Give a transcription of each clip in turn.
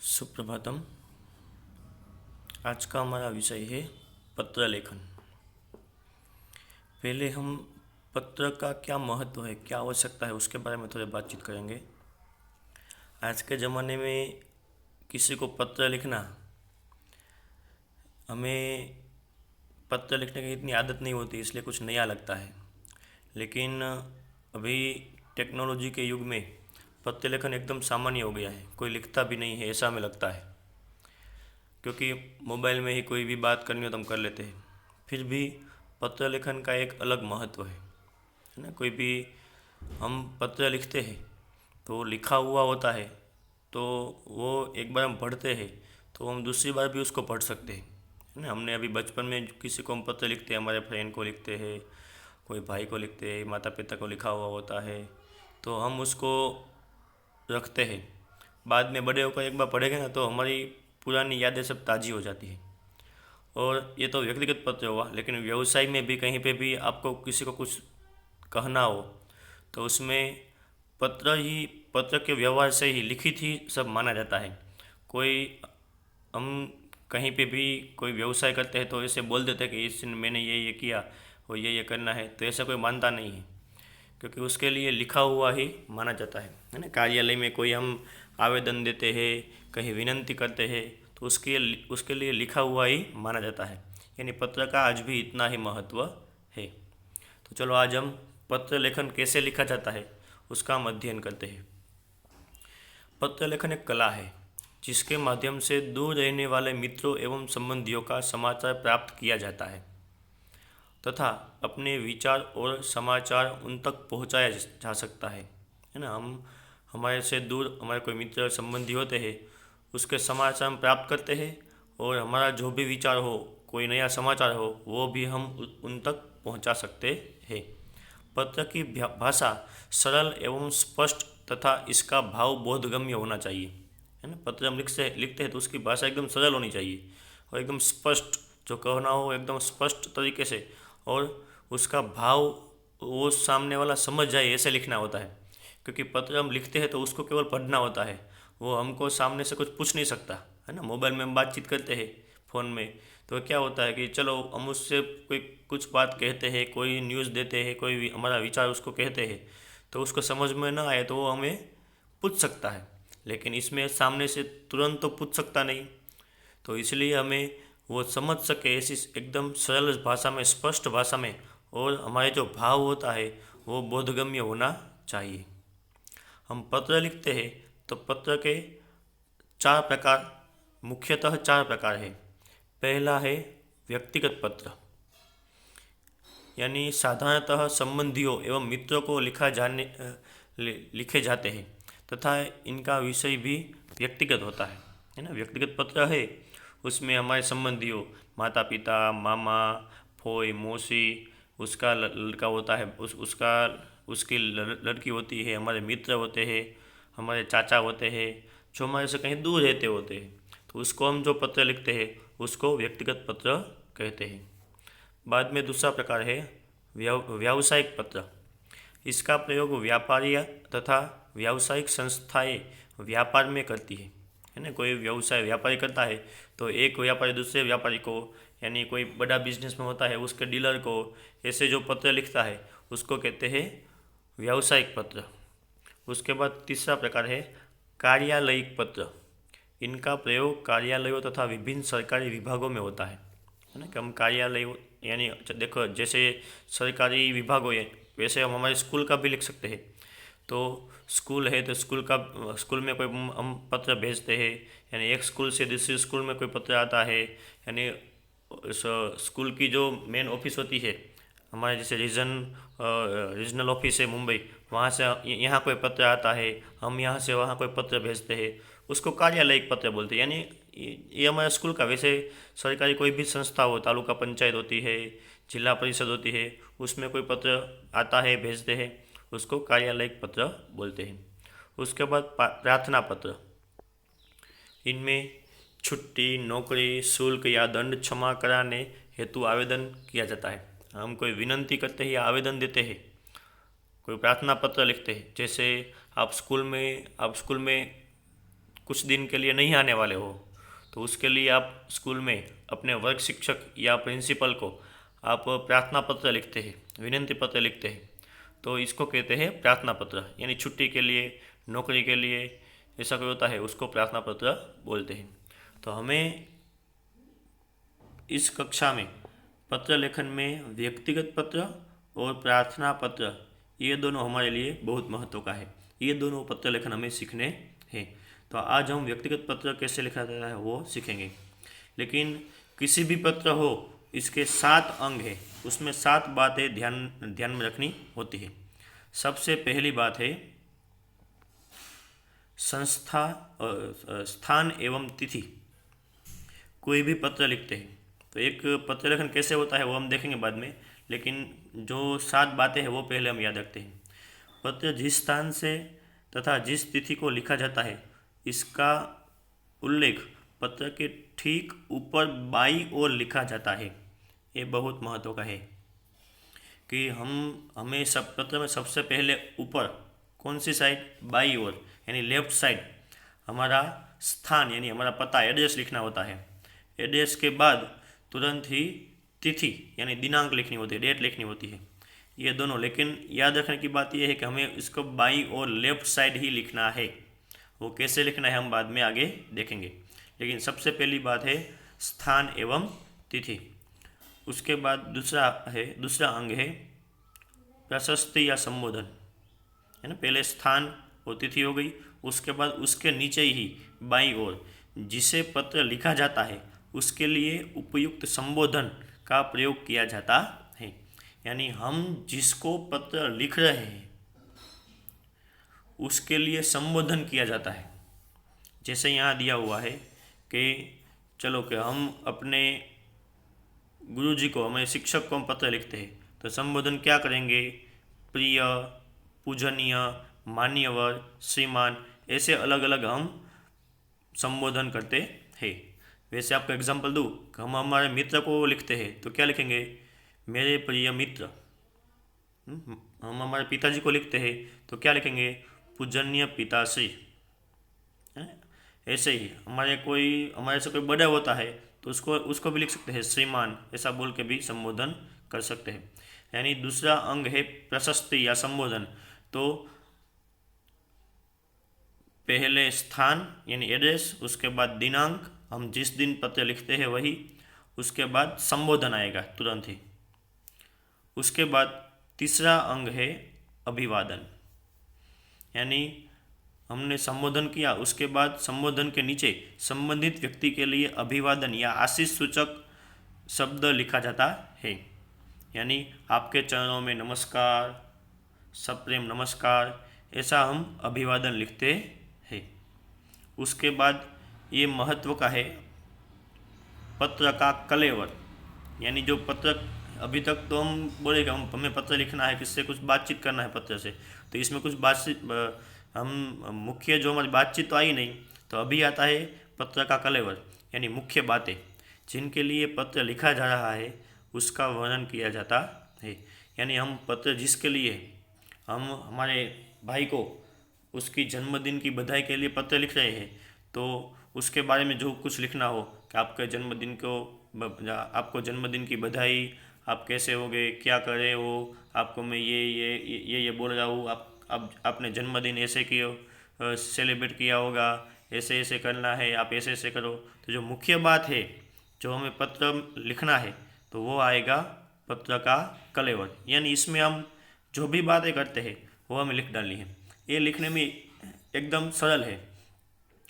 सुप्रभातम। आज का हमारा विषय है पत्र लेखन। पहले हम पत्र का क्या महत्व है, क्या आवश्यकता है, उसके बारे में थोड़ी बातचीत करेंगे। आज के ज़माने में किसी को पत्र लिखना, हमें पत्र लिखने की इतनी आदत नहीं होती, इसलिए कुछ नया लगता है। लेकिन अभी टेक्नोलॉजी के युग में पत्र लेखन एकदम सामान्य हो गया है, कोई लिखता भी नहीं है ऐसा हमें लगता है, क्योंकि मोबाइल में ही कोई भी बात करनी हो तो हम कर लेते हैं। फिर भी पत्र लेखन का एक अलग महत्व है ना। कोई भी हम पत्र लिखते हैं तो लिखा हुआ होता है, तो वो एक बार हम पढ़ते हैं तो हम दूसरी बार भी उसको पढ़ सकते हैं, है ना। हमने अभी बचपन में किसी को हम पत्र लिखते हैं, हमारे फ्रेंड को लिखते हैं, कोई भाई को लिखते हैं, माता पिता को लिखा हुआ होता है, तो हम उसको रखते हैं। बाद में बड़े होकर एक बार पढ़ेंगे ना तो हमारी पुरानी यादें सब ताज़ी हो जाती है। और ये तो व्यक्तिगत पत्र हुआ, लेकिन व्यवसाय में भी कहीं पे भी आपको किसी को कुछ कहना हो तो उसमें पत्र के व्यवहार से ही, लिखित ही सब माना जाता है। कोई हम कहीं पे भी कोई व्यवसाय करते हैं तो ऐसे बोल देते हैं कि इस दिन मैंने ये किया और ये करना है, तो ऐसा कोई मानता नहीं है, क्योंकि उसके लिए लिखा हुआ ही माना जाता है ना। कार्यालय में कोई हम आवेदन देते हैं, कहीं विनंती करते हैं, तो उसके लिए लिखा हुआ ही माना जाता है। यानी पत्र का आज भी इतना ही महत्व है। तो चलो आज हम पत्र लेखन कैसे लिखा जाता है उसका हम अध्ययन करते हैं। पत्र लेखन एक कला है जिसके माध्यम से दूर रहने वाले मित्रों एवं संबंधियों का समाचार प्राप्त किया जाता है तथा अपने विचार और समाचार उन तक पहुंचाया जा सकता है ना। हम हमारे से दूर हमारे कोई मित्र संबंधी होते हैं, उसके समाचार हम प्राप्त करते हैं, और हमारा जो भी विचार हो, कोई नया समाचार हो, वो भी हम उन तक पहुंचा सकते हैं। पत्र की भाषा सरल एवं स्पष्ट तथा इसका भाव बोधगम्य होना चाहिए, है ना। पत्र हम लिखते हैं तो उसकी भाषा एकदम सरल होनी चाहिए और एकदम स्पष्ट, जो कहना हो एकदम स्पष्ट तरीके से, और उसका भाव वो सामने वाला समझ जाए ऐसे लिखना होता है। क्योंकि पत्र हम लिखते हैं तो उसको केवल पढ़ना होता है, वो हमको सामने से कुछ पूछ नहीं सकता, है ना। मोबाइल में हम बातचीत करते हैं फ़ोन में, तो क्या होता है कि चलो हम उससे कोई कुछ बात कहते हैं, कोई न्यूज़ देते हैं, कोई हमारा विचार उसको कहते हैं, तो उसको समझ में ना आए तो वो हमें पूछ सकता है। लेकिन इसमें सामने से तुरंत तो पूछ सकता नहीं, तो इसलिए हमें वो समझ सके ऐसी एकदम सरल भाषा में, स्पष्ट भाषा में, और हमारे जो भाव होता है वो बोधगम्य होना चाहिए। हम पत्र लिखते हैं तो पत्र के चार प्रकार, मुख्यतः चार प्रकार है। पहला है व्यक्तिगत पत्र, यानी साधारणतः संबंधियों एवं मित्रों को लिखे जाते हैं तथा इनका विषय भी व्यक्तिगत होता है ना। व्यक्तिगत पत्र है, उसमें हमारे संबंधियों, माता पिता, मामा, फोई, मौसी, उसका लड़का होता है, उसका उसकी लड़की होती है, हमारे मित्र होते हैं, हमारे चाचा होते हैं, जो हमारे से कहीं दूर रहते होते हैं, तो उसको हम जो पत्र लिखते हैं उसको व्यक्तिगत पत्र कहते हैं। बाद में दूसरा प्रकार है व्यावसायिक पत्र। इसका प्रयोग व्यापारी तथा व्यावसायिक संस्थाएं व्यापार में करती है ना। कोई व्यवसाय व्यापारी करता है तो एक व्यापारी दूसरे व्यापारी को, यानी कोई बड़ा बिजनेस में होता है उसके डीलर को, ऐसे जो पत्र लिखता है उसको कहते हैं व्यावसायिक पत्र। उसके बाद तीसरा प्रकार है कार्यालयिक पत्र। इनका प्रयोग कार्यालयों तथा विभिन्न सरकारी विभागों में होता है ना। कि हम कार्यालय, यानी देखो जैसे सरकारी विभाग हो वैसे हम हमारे स्कूल का भी लिख सकते हैं। तो स्कूल है तो स्कूल में कोई हम पत्र भेजते हैं, यानी एक स्कूल से दूसरे स्कूल में कोई पत्र आता है, यानी स्कूल की जो मेन ऑफिस होती है हमारे, जैसे रीजनल ऑफिस है मुंबई, वहाँ से यहाँ कोई पत्र आता है, हम यहाँ से वहाँ कोई पत्र भेजते हैं, उसको कार्यालयिक पत्र बोलते हैं। यानी ये हमारा स्कूल का, वैसे सरकारी कोई भी संस्था हो, तालुका पंचायत होती है, जिला परिषद होती है, उसमें कोई पत्र आता है, भेजते हैं, उसको कार्यालयिक पत्र बोलते हैं। उसके बाद प्रार्थना पत्र। इनमें छुट्टी, नौकरी, शुल्क या दंड क्षमा कराने हेतु आवेदन किया जाता है। हम कोई विनंती करते हैं या आवेदन देते हैं, कोई प्रार्थना पत्र लिखते हैं। जैसे आप स्कूल में कुछ दिन के लिए नहीं आने वाले हो, तो उसके लिए आप स्कूल में अपने वर्ग शिक्षक या प्रिंसिपल को आप प्रार्थना पत्र लिखते हैं, विनंती पत्र लिखते हैं। तो इसको कहते हैं प्रार्थना पत्र, यानी छुट्टी के लिए, नौकरी के लिए ऐसा कोई होता है उसको प्रार्थना पत्र बोलते हैं। तो हमें इस कक्षा में पत्र लेखन में व्यक्तिगत पत्र और प्रार्थना पत्र, ये दोनों हमारे लिए बहुत महत्व का है। ये दोनों पत्र लेखन हमें सीखने हैं। तो आज हम व्यक्तिगत पत्र कैसे लिखा जाता है वो सीखेंगे। लेकिन किसी भी पत्र हो, इसके 7 अंग है, उसमें 7 बातें ध्यान में रखनी होती है। सबसे पहली बात है संस्था, स्थान एवं तिथि। कोई भी पत्र लिखते हैं तो एक पत्र लेखन कैसे होता है वो हम देखेंगे बाद में, लेकिन जो 7 बातें हैं वो पहले हम याद रखते हैं। पत्र जिस स्थान से तथा जिस तिथि को लिखा जाता है, इसका उल्लेख पत्र के ठीक ऊपर बाईं ओर लिखा जाता है। ये बहुत महत्व का है कि हमें सब पत्र में सबसे पहले ऊपर कौन सी साइड, बाईं ओर यानी लेफ्ट साइड हमारा स्थान यानी हमारा पता, एड्रेस लिखना होता है। एड्रेस के बाद तुरंत ही तिथि यानी दिनांक लिखनी होती है, डेट लिखनी होती है। ये दोनों, लेकिन याद रखने की बात यह है कि हमें इसको बाईं और लेफ्ट साइड ही लिखना है। वो कैसे लिखना है हम बाद में आगे देखेंगे, लेकिन सबसे पहली बात है स्थान एवं तिथि। उसके बाद दूसरा अंग है प्रशस्ति या संबोधन, है ना। पहले स्थान और तिथि हो गई, उसके बाद उसके नीचे ही बाईं ओर जिसे पत्र लिखा जाता है उसके लिए उपयुक्त संबोधन का प्रयोग किया जाता है। यानी हम जिसको पत्र लिख रहे हैं उसके लिए संबोधन किया जाता है। जैसे यहाँ दिया हुआ है कि चलो कि हम अपने गुरुजी को, हमारे शिक्षक को हम पत्र लिखते हैं, तो संबोधन क्या करेंगे, प्रिय, पूजनीय, मान्यवर, श्रीमान, ऐसे अलग अलग हम संबोधन करते हैं। वैसे आपको एग्जांपल दूँ, हम हमारे मित्र को लिखते हैं तो क्या लिखेंगे, मेरे प्रिय मित्र। हम हमारे पिताजी को लिखते हैं तो क्या लिखेंगे, पूजनीय पिताश्री। ऐसे ही हमारे से कोई बड़ा होता है तो उसको भी लिख सकते हैं श्रीमान, ऐसा बोल के भी संबोधन कर सकते हैं। यानी दूसरा अंग है प्रशस्ति या संबोधन। तो पहले स्थान यानी एड्रेस, उसके बाद दिनांक, हम जिस दिन पत्र लिखते हैं वही, उसके बाद संबोधन आएगा तुरंत ही। उसके बाद तीसरा अंग है अभिवादन, यानी हमने संबोधन किया, उसके बाद संबोधन के नीचे संबंधित व्यक्ति के लिए अभिवादन या आशीष सूचक शब्द लिखा जाता है। यानी आपके चरणों में नमस्कार, सप्रेम नमस्कार, ऐसा हम अभिवादन लिखते हैं। उसके बाद ये महत्व का है पत्र का कलेवर, यानी जो पत्र, अभी तक तो हम बोलेगा हमें पत्र लिखना है, किससे कुछ बातचीत करना है पत्र से, तो इसमें कुछ बातचीत हम मुख्य जो हमारी बातचीत तो आई नहीं, तो अभी आता है पत्र का कलेवर, यानी मुख्य बातें जिनके लिए पत्र लिखा जा रहा है उसका वर्णन किया जाता है। यानी हम पत्र जिसके लिए हम हमारे भाई को उसकी जन्मदिन की बधाई के लिए पत्र लिख रहे हैं, तो उसके बारे में जो कुछ लिखना हो कि आपके आपको जन्मदिन की बधाई, आप कैसे हो गए, क्या कर रहे हो, आपको मैं ये बोल रहा हूँ, आपने जन्मदिन ऐसे सेलिब्रेट किया होगा, ऐसे ऐसे करना है, आप ऐसे ऐसे करो। तो जो मुख्य बात है जो हमें पत्र लिखना है तो वो आएगा पत्र का कलेवर, यानी इसमें हम जो भी बातें करते हैं वो हमें लिख डालनी है। ये लिखने में एकदम सरल है।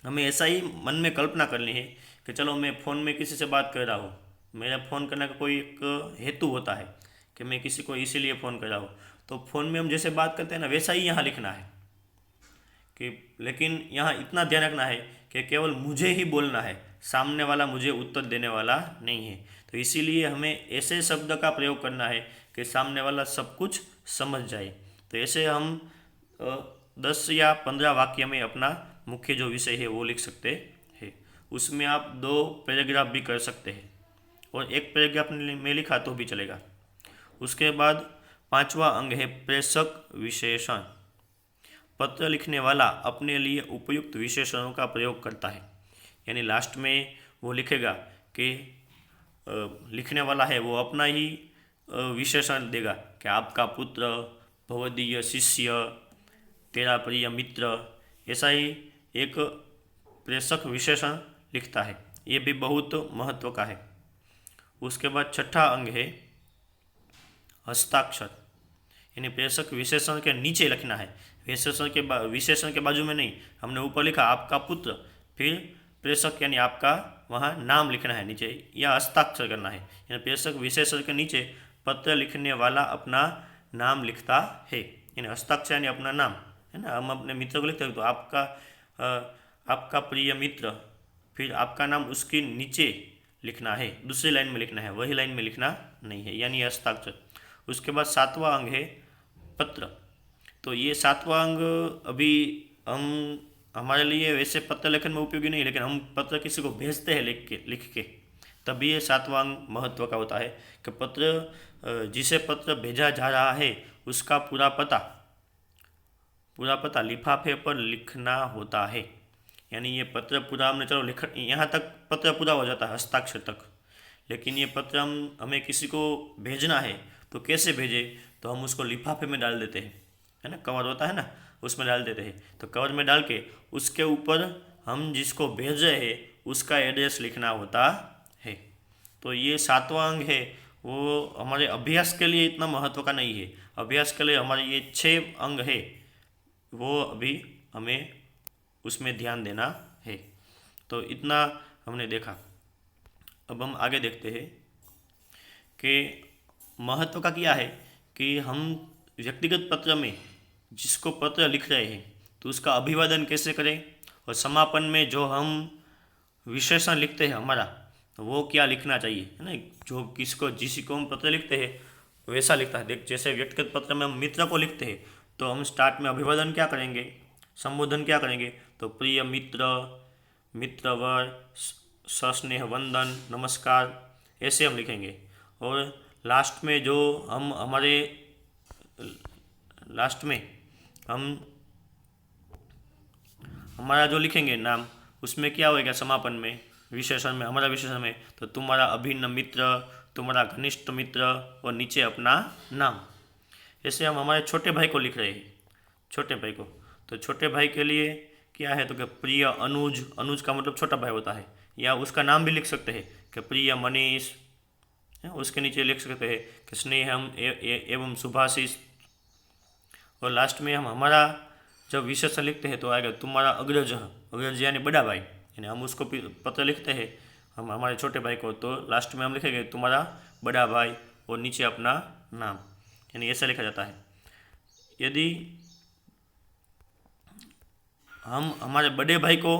हमें ऐसा ही मन में कल्पना करनी है कि चलो मैं फ़ोन में किसी से बात कर रहा हूँ, मेरा फ़ोन करने का कोई एक हेतु होता है कि मैं किसी को इसीलिए फ़ोन कर रहा हूँ, तो फ़ोन में हम जैसे बात करते हैं ना वैसा ही यहाँ लिखना है कि, लेकिन यहाँ इतना ध्यान रखना है कि केवल मुझे ही बोलना है, सामने वाला मुझे उत्तर देने वाला नहीं है। तो इसीलिए हमें ऐसे शब्द का प्रयोग करना है कि सामने वाला सब कुछ समझ जाए। तो ऐसे हम 10 या 15 वाक्य में अपना मुख्य जो विषय है वो लिख सकते हैं। उसमें आप 2 पैराग्राफ भी कर सकते हैं और 1 पैराग्राफ में लिखा तो भी चलेगा। उसके बाद 5वां अंग है प्रेषक विशेषण। पत्र लिखने वाला अपने लिए उपयुक्त विशेषणों का प्रयोग करता है। यानी लास्ट में वो लिखेगा कि लिखने वाला है वो अपना ही विशेषण देगा कि आपका पुत्र, भवदीय शिष्य, तेरा प्रिय मित्र, ऐसा ही एक प्रेषक विशेषण लिखता है। ये भी बहुत महत्व का है। उसके बाद छठा अंग है हस्ताक्षर। यानी प्रेषक विशेषण के नीचे लिखना है, विशेषण के बाजू में नहीं। हमने ऊपर लिखा आपका पुत्र, फिर प्रेषक यानी आपका वहाँ नाम लिखना है नीचे, या हस्ताक्षर करना है। यानी प्रेषक विशेषण के नीचे पत्र लिखने वाला अपना नाम लिखता है। यानी हस्ताक्षर यानी अपना नाम है ना। हम अपने मित्र को लिखते हैं तो आपका प्रिय मित्र, फिर आपका नाम उसके नीचे लिखना है, दूसरी लाइन में लिखना है, वही लाइन में लिखना नहीं है, यानी हस्ताक्षर। उसके बाद सातवां अंग है पत्र। तो ये सातवां अंग अभी हमारे लिए वैसे पत्र लेखन में उपयोगी नहीं, लेकिन हम पत्र किसी को भेजते हैं लिख के तभी ये सातवां अंग महत्व का होता है कि पत्र जिसे पत्र भेजा जा रहा है उसका पूरा पता लिफाफे पर लिखना होता है। यानी ये पत्र पूरा हमने चलो लिख, यहाँ तक पत्र पूरा हो जाता है हस्ताक्षर तक, लेकिन ये पत्र हमें किसी को भेजना है तो कैसे भेजे, तो हम उसको लिफाफे में डाल देते हैं, है ना। कवर होता है ना, उसमें डाल देते हैं। तो कवर में डाल के उसके ऊपर हम जिसको भेज रहे हैं उसका एड्रेस लिखना होता है। तो ये सातवां अंग है, वो हमारे अभ्यास के लिए इतना महत्व का नहीं है। अभ्यास के लिए हमारे ये 6 अंग है, वो अभी हमें उसमें ध्यान देना है। तो इतना हमने देखा। अब हम आगे देखते हैं कि महत्व का क्या है कि हम व्यक्तिगत पत्र में जिसको पत्र लिख रहे हैं तो उसका अभिवादन कैसे करें, और समापन में जो हम विशेषण लिखते हैं हमारा, तो वो क्या लिखना चाहिए, है ना। जो जिसको हम पत्र लिखते हैं वैसा लिखता है। देख, जैसे व्यक्तिगत पत्र में हम मित्र को लिखते हैं तो हम स्टार्ट में अभिवादन क्या करेंगे, संबोधन क्या करेंगे, तो प्रिय मित्र, मित्रवर, सस्नेह वंदन, नमस्कार, ऐसे हम लिखेंगे। और लास्ट में हम हमारा जो लिखेंगे नाम, उसमें क्या होएगा समापन में, विशेषण में, हमारा विशेषण में, तो तुम्हारा अभिन्न मित्र, तुम्हारा घनिष्ठ मित्र, और नीचे अपना नाम। ऐसे हम हमारे छोटे भाई को लिख रहे हैं, छोटे भाई को, तो छोटे भाई के लिए क्या है, तो कि प्रिय अनुज, अनुज का मतलब छोटा भाई होता है, या उसका नाम भी लिख सकते हैं कि प्रिय मनीष, उसके नीचे लिख सकते हैं कि स्नेहम एवं सुभाषिस। और लास्ट में हम हमारा जब विशेषण लिखते हैं तो आएगा तुम्हारा अग्रज, अग्रज यानी बड़ा भाई, यानी हम उसको पत्र लिखते हैं हम हमारे छोटे भाई को, तो लास्ट में हम लिखेंगे तुम्हारा बड़ा भाई और नीचे अपना नाम, यानी ऐसा लिखा जाता है। यदि हम हमारे बड़े भाई को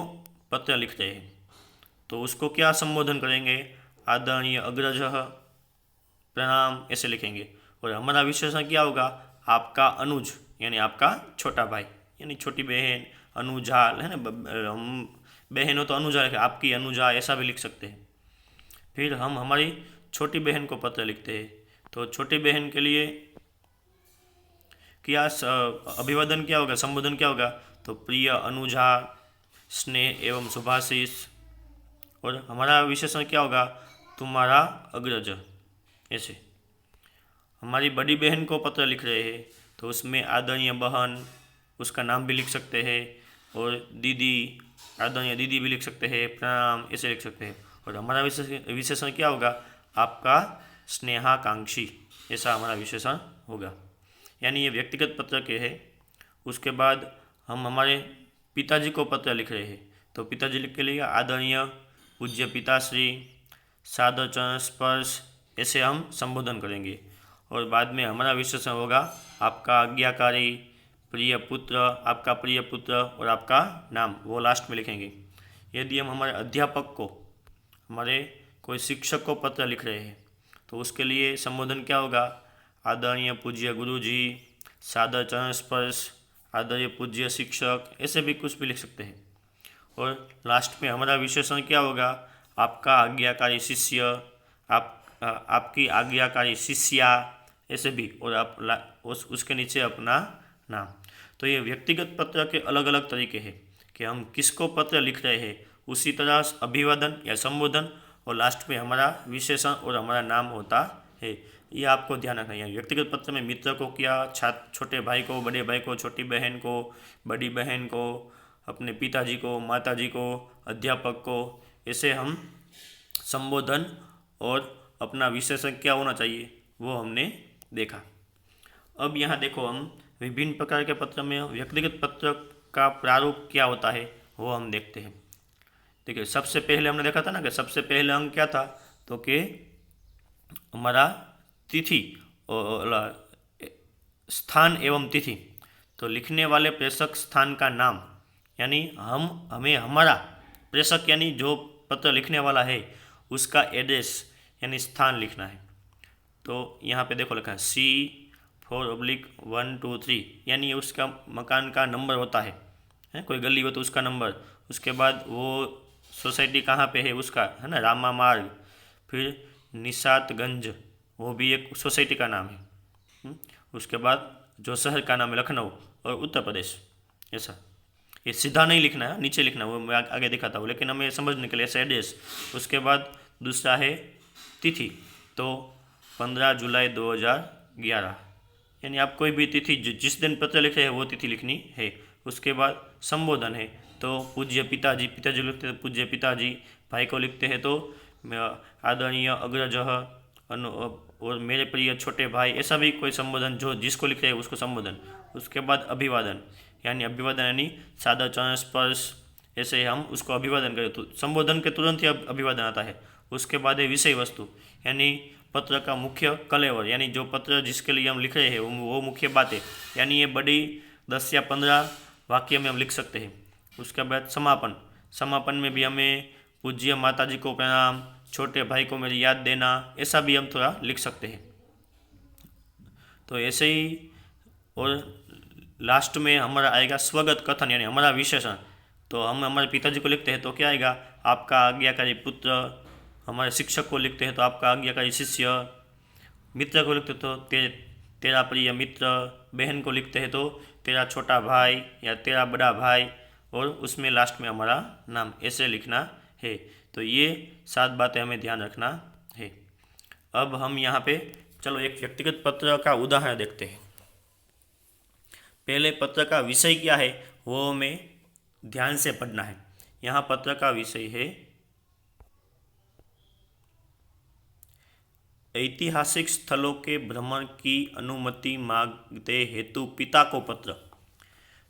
पत्र लिखते हैं तो उसको क्या संबोधन करेंगे, आदरणीय अग्रज, प्रणाम, ऐसे लिखेंगे। और हमारा विशेषण क्या होगा, आपका अनुज, यानी आपका छोटा भाई, यानी छोटी बहन, अनुजा, है ना। हम बहन हो तो अनुजा लिखे, आपकी अनुजा, ऐसा भी लिख सकते हैं। फिर हम हमारी छोटी बहन को पत्र लिखते हैं तो छोटी बहन के लिए क्या अभिवादन क्या होगा, संबोधन क्या होगा, तो प्रिय अनुजा, स्नेह एवं सुभाषिस। और हमारा विशेषण क्या होगा, तुम्हारा अग्रज, ऐसे। हमारी बड़ी बहन को पत्र लिख रहे हैं तो उसमें आदरणीय बहन, उसका नाम भी लिख सकते हैं, और दीदी, आदरणीय दीदी भी लिख सकते हैं, प्रणाम, ऐसे लिख सकते हैं। और हमारा विशेषण क्या होगा, आपका स्नेहाकांक्षी, ऐसा हमारा विशेषण होगा। यानी ये व्यक्तिगत पत्र के है। उसके बाद हम हमारे पिताजी को पत्र लिख रहे हैं तो पिताजी के लिए आदरणीय पूज्य पिताश्री, सादर चरण स्पर्श, ऐसे हम संबोधन करेंगे। और बाद में हमारा विशेषण होगा आपका आज्ञाकारी, प्रिय पुत्र, आपका प्रिय पुत्र, और आपका नाम, वो लास्ट में लिखेंगे। यदि हम हमारे अध्यापक को, हमारे कोई शिक्षक को पत्र लिख रहे हैं तो उसके लिए संबोधन क्या होगा, आदरणीय पूज्य गुरुजी, सादर चरण स्पर्श, आदरणीय पूज्य शिक्षक, ऐसे भी कुछ भी लिख सकते हैं। और लास्ट में हमारा विशेषण क्या होगा, आपका आज्ञाकारी शिष्य, आपकी आज्ञाकारी शिष्या, ऐसे भी। और आप उसके नीचे अपना नाम। तो ये व्यक्तिगत पत्र के अलग अलग तरीके हैं कि हम किसको पत्र लिख रहे हैं, उसी तरह अभिवादन या संबोधन, और लास्ट में हमारा विशेषण और हमारा नाम होता है। ये आपको ध्यान रखना है। व्यक्तिगत पत्र में मित्र को किया, छोटे भाई को, बड़े भाई को, छोटी बहन को, बड़ी बहन को, अपने पिताजी को, माताजी को, अध्यापक को, ऐसे हम संबोधन और अपना विशेषण क्या होना चाहिए वो हमने देखा। अब यहाँ देखो, हम विभिन्न प्रकार के पत्र में व्यक्तिगत पत्र का प्रारूप क्या होता है वो हम देखते हैं। देखिए, सबसे पहले हमने देखा था ना कि सबसे पहले अंक क्या था, तो कि हमारा तिथि और स्थान एवं तिथि। तो लिखने वाले प्रेषक स्थान का नाम, यानी हमें हमारा प्रेषक यानी जो पत्र लिखने वाला है उसका एड्रेस यानी स्थान लिखना है। तो यहाँ पे देखो लिखा है C4/123, यानी उसका मकान का नंबर होता है कोई गली हो तो उसका नंबर, उसके बाद वो सोसाइटी कहाँ पे है उसका, है ना, रामा मार्ग, फिर निशातगंज, वो भी एक सोसाइटी का नाम है। उसके बाद जो शहर का नाम है लखनऊ और उत्तर प्रदेश। ऐसा ये सीधा नहीं लिखना है, नीचे लिखना है, वो मैं आगे दिखाता हूँ, लेकिन हमें समझने के लिए ऐसा एड्रेस। उसके बाद दूसरा है तिथि, तो 15 जुलाई 2011, यानी आप कोई भी तिथि जिस दिन पत्र लिखे हैं वो तिथि लिखनी है। उसके बाद संबोधन है, तो पूज्य पिताजी, पिताजी लिखते हैं पूज्य पिताजी, भाई को लिखते हैं तो आदरणीय अग्रज और मेरे प्रिय छोटे भाई, ऐसा भी कोई संबोधन जो जिसको लिख रहे हैं उसको संबोधन। उसके बाद अभिवादन, यानी अभिवादन यानी सादर चरण स्पर्श, ऐसे हम उसको अभिवादन करें तो संबोधन के तुरंत ही अभिवादन आता है। उसके बाद है विषय वस्तु, यानी पत्र का मुख्य कलेवर, यानी जो पत्र जिसके लिए हम लिख रहे हैं वो मुख्य बातें, यानी ये बड़ी 10 या 15 वाक्य में हम लिख सकते हैं। उसके बाद समापन, समापन में भी हमें पूज्य माताजी को प्रणाम, छोटे भाई को मेरी याद देना, ऐसा भी हम थोड़ा लिख सकते हैं। तो ऐसे ही, और लास्ट में हमारा आएगा स्वगत कथन, यानी हमारा विशेषण। तो हम हमारे पिताजी को लिखते हैं तो क्या आएगा, आपका आज्ञाकारी पुत्र। हमारे शिक्षक को लिखते हैं तो आपका आज्ञाकारी शिष्य। मित्र को लिखते हैं तो तेरा प्रिय मित्र। बहन को लिखते हैं तो तेरा छोटा भाई या तेरा बड़ा भाई, और उसमें लास्ट में हमारा नाम, ऐसे लिखना है। तो ये 7 बातें हमें ध्यान रखना है। अब हम यहाँ पे चलो एक व्यक्तिगत पत्र का उदाहरण देखते हैं। पहले पत्र का विषय क्या है वो हमें ध्यान से पढ़ना है। यहाँ पत्र का विषय है ऐतिहासिक स्थलों के भ्रमण की अनुमति मांगते हेतु पिता को पत्र।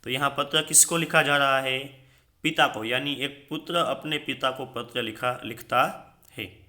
तो यहाँ पत्र किसको लिखा जा रहा है, पिता को, यानी एक पुत्र अपने पिता को पत्र लिखता है।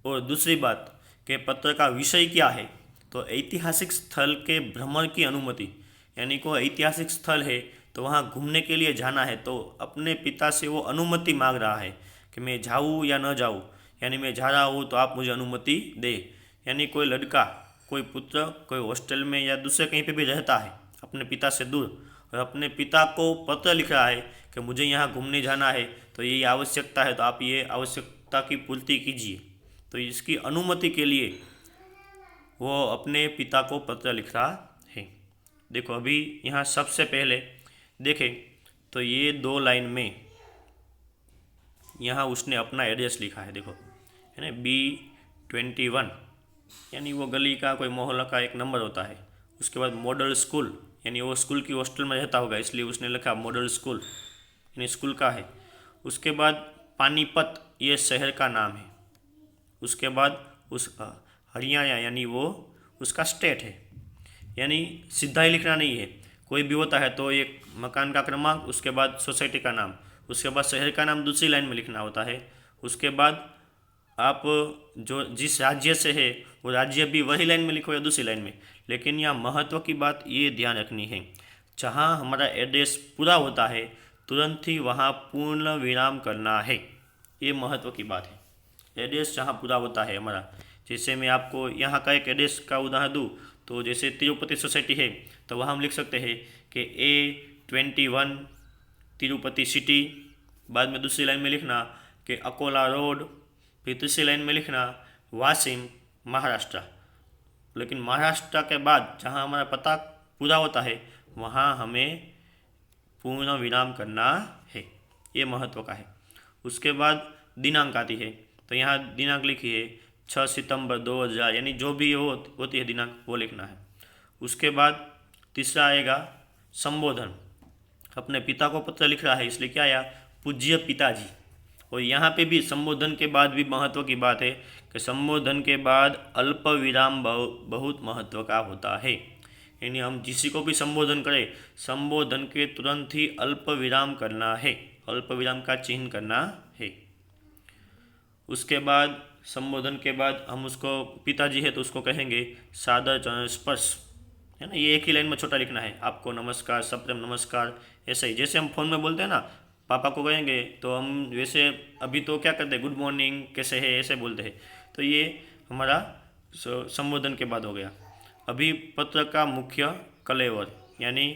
और दूसरी बात कि पत्र का विषय क्या है, तो ऐतिहासिक स्थल के भ्रमण की अनुमति, यानी कोई ऐतिहासिक स्थल है तो वहाँ घूमने के लिए जाना है, तो अपने पिता से वो अनुमति मांग रहा है कि मैं जाऊँ या न जाऊँ, यानी मैं जा रहा हूँ तो आप मुझे अनुमति दे। यानी कोई लड़का, कोई पुत्र, कोई हॉस्टल में या दूसरे कहीं पे भी रहता है अपने पिता से दूर, और अपने पिता को पत्र लिख रहा है कि मुझे यहाँ घूमने जाना है, तो ये आवश्यकता है, तो आप ये आवश्यकता की पूर्ति कीजिए। तो इसकी अनुमति के लिए वो अपने पिता को पत्र लिख रहा है। देखो अभी यहाँ सबसे पहले देखें तो ये 2 लाइन में यहाँ उसने अपना एड्रेस लिखा है, देखो है ना, B21, यानी वो गली का कोई मोहल्ला का एक नंबर होता है। उसके बाद मॉडल स्कूल, यानी वो स्कूल की हॉस्टल में रहता होगा इसलिए उसने लिखा मॉडल स्कूल, यानी स्कूल का है। उसके बाद पानीपत, ये शहर का नाम है। उसके बाद उस हरियाणा, यानी वो उसका स्टेट है, यानी सीधा ही लिखना नहीं है, कोई भी होता है तो एक मकान का क्रमांक, उसके बाद सोसाइटी का नाम, उसके बाद शहर का नाम दूसरी लाइन में लिखना होता है। उसके बाद आप जो जिस राज्य से है वो राज्य भी वही लाइन में लिखो या दूसरी लाइन में। लेकिन यहाँ महत्व की बात ये ध्यान रखनी है, जहाँ हमारा एड्रेस पूरा होता है तुरंत ही वहाँ पूर्ण विराम करना है, ये महत्व की बात है। एड्रेस जहाँ पूरा होता है हमारा, जैसे मैं आपको यहाँ का एक एड्रेस का उदाहरण दूँ तो जैसे तिरुपति सोसाइटी है तो वहाँ हम लिख सकते हैं कि A21 तिरुपति सिटी, बाद में दूसरी लाइन में लिखना कि अकोला रोड, फिर तीसरी लाइन में लिखना वाशिम महाराष्ट्र। लेकिन महाराष्ट्र के बाद जहाँ हमारा पता पूरा होता है वहाँ हमें पूर्ण विराम करना है। ये महत्व का है। उसके बाद दिनांक आती है, तो यहाँ दिनांक लिखी है 6 सितंबर 2000, यानी जो भी होती है दिनांक वो लिखना है। उसके बाद तीसरा आएगा संबोधन। अपने पिता को पत्र लिख रहा है, इसलिए क्या आया, पूज्य पिताजी। और यहाँ पे भी संबोधन के बाद भी महत्व की बात है कि संबोधन के बाद अल्प विराम बहुत महत्व का होता है। यानी हम किसी को भी संबोधन करें, संबोधन के तुरंत ही अल्प विराम करना है, अल्प विराम का चिन्ह करना है। उसके बाद संबोधन के बाद हम उसको, पिताजी है तो उसको कहेंगे सादर चरण स्पर्श, है ना। ये एक ही लाइन में छोटा लिखना है, आपको नमस्कार, सप्रेम नमस्कार। ऐसे ही जैसे हम फ़ोन में बोलते हैं ना, पापा को कहेंगे तो हम वैसे अभी तो क्या करते हैं, गुड मॉर्निंग, कैसे है, ऐसे बोलते हैं। तो ये हमारा संबोधन के बाद हो गया। अभी पत्र का मुख्य कलेवर, यानी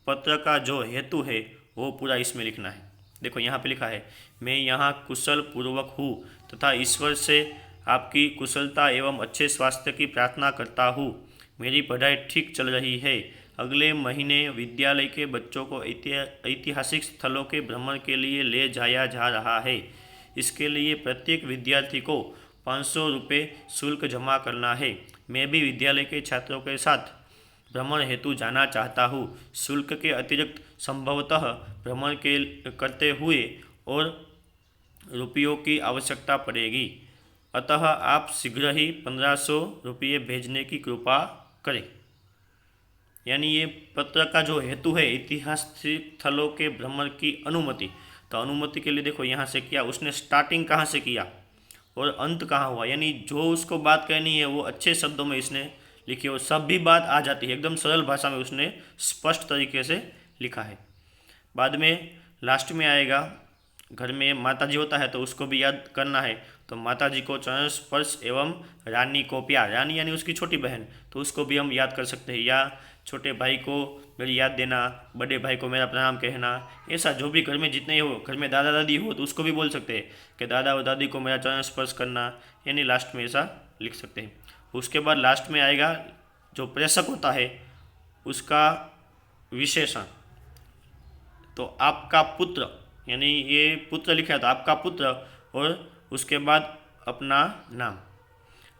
पत्र का जो हेतु है वो पूरा इसमें लिखना है। देखो यहाँ पे लिखा है, मैं यहाँ कुशल पूर्वक हूँ तथा ईश्वर से आपकी कुशलता एवं अच्छे स्वास्थ्य की प्रार्थना करता हूँ। मेरी पढ़ाई ठीक चल रही है। अगले महीने विद्यालय के बच्चों को ऐतिहासिक स्थलों के भ्रमण के लिए ले जाया जा रहा है। इसके लिए प्रत्येक विद्यार्थी को 500 रुपये शुल्क जमा करना है। मैं भी विद्यालय के छात्रों के साथ भ्रमण हेतु जाना चाहता हूँ। शुल्क के अतिरिक्त संभवतः भ्रमण के करते हुए और रुपयों की आवश्यकता पड़ेगी, अतः आप शीघ्र ही 1500 रुपये भेजने की कृपा करें। यानी ये पत्र का जो हेतु है, ऐतिहासिक स्थलों के भ्रमण की अनुमति। तो अनुमति के लिए देखो यहाँ से किया, उसने स्टार्टिंग कहाँ से किया और अंत कहाँ हुआ, यानी जो उसको बात कहनी है वो अच्छे शब्दों में इसने लिखी और सब भी बात आ जाती है, एकदम सरल भाषा में उसने स्पष्ट तरीके से लिखा है। बाद में लास्ट में आएगा, घर में माता जी होता है तो उसको भी याद करना है। तो माता जी को चरण स्पर्श एवं रानी को प्यार, रानी यानी उसकी छोटी बहन, तो उसको भी हम याद कर सकते हैं। या छोटे भाई को मेरी याद देना, बड़े भाई को मेरा प्रणाम कहना, ऐसा जो भी घर में जितने हो, घर में दादा दादी हो तो उसको भी बोल सकते हैं कि दादा और दादी को मेरा चरण स्पर्श करना, यानी लास्ट में ऐसा लिख सकते हैं। उसके बाद लास्ट में आएगा जो प्रेषक होता है उसका विशेषण। तो आपका पुत्र, यानी ये पुत्र लिखा है तो आपका पुत्र, और उसके बाद अपना नाम।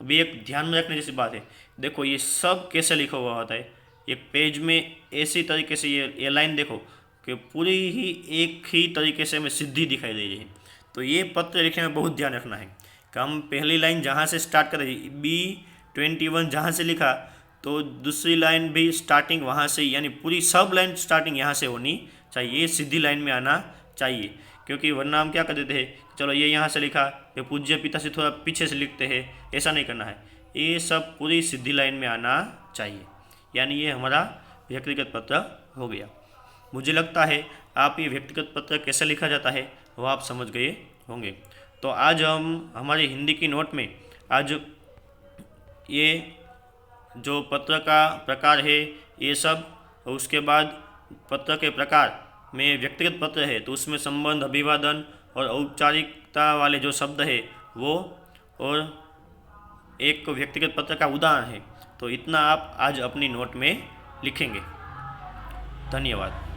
अभी एक ध्यान में रखने जैसी बात है, देखो ये सब कैसे लिखा हुआ होता है, एक पेज में ऐसी तरीके से ये लाइन देखो कि पूरी ही एक ही तरीके से हमें सीधी दिखाई दे रही है। तो ये पत्र लिखने में बहुत ध्यान रखना है कि हम पहली लाइन जहाँ से स्टार्ट करें, B21 जहाँ से लिखा तो दूसरी लाइन भी स्टार्टिंग वहाँ से, यानी पूरी सब लाइन स्टार्टिंग यहाँ से होनी चाहिए, ये सीधी लाइन में आना चाहिए। क्योंकि वरना हम क्या कर देते हैं, चलो ये यहाँ से लिखा, ये पूज्य पिता से थोड़ा पीछे से लिखते हैं, ऐसा नहीं करना है। ये सब पूरी सीधी लाइन में आना चाहिए, यानी ये हमारा व्यक्तिगत पत्र हो गया। मुझे लगता है आप ये व्यक्तिगत पत्र कैसे लिखा जाता है वो आप समझ गए होंगे। तो आज हम हमारी हिंदी की नोट में आज ये जो पत्र का प्रकार है ये सब, उसके बाद पत्र के प्रकार में व्यक्तिगत पत्र है तो उसमें संबंध, अभिवादन और औपचारिकता वाले जो शब्द है वो, और एक व्यक्तिगत पत्र का उदाहरण है। तो इतना आप आज अपनी नोट में लिखेंगे। धन्यवाद।